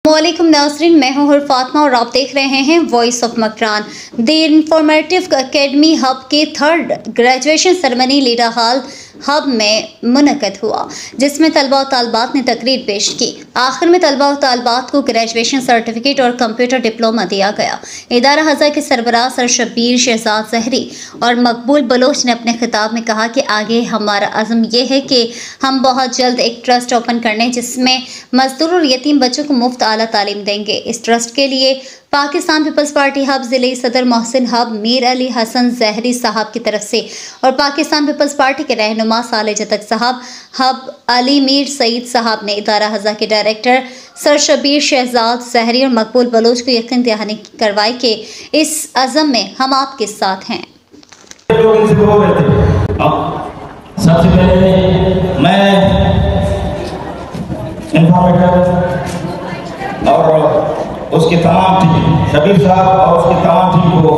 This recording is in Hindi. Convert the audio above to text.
वालेकुम नाज़रीन, मैं हूं फातिमा और आप देख रहे हैं voice of Makran. The informative academy hub के third graduation ceremony leader hall hub में मुनक़द हुआ, जिसमें तलबा और तालबात ने तकरीर पेश की। आखिर में तलबा और तालबात को ग्रेजुएशन सर्टिफिकेट और कंप्यूटर डिप्लोमा दिया गया। इदारा हज़ा के सरबराह सर शब्बीर शहजाद ज़हरी और मकबूल बलोच ने अपने खिताब में कहा कि आगे हमारा अज़्म यह है कि हम बहुत जल्द एक ट्रस्ट ओपन करने जिसमें मजदूर और यतीम बच्चों को मुफ्त आला तालीम देंगे। इस ट्रस्ट के लिए पाकिस्तान पीपल्स पार्टी हब ज़िले सदर मोहसिन हब मीर अली हसन ज़हरी साहब की तरफ से और पाकिस्तान पीपल्स पार्टी के रहनुमा साले जतक साहब हब अली मीर सईद साहब ने इदारा हज़ा के डायरेक्टर सर शब्बीर शहजाद ज़हरी और मकबूल बलोच को यकीन दहानी करवाई कि इस अज़म में हम आपके साथ हैं। सबसे पहले मैं इंफॉर्मेटर और उसके तमाम टीम शबीर साहब और उसके तमाम टीम को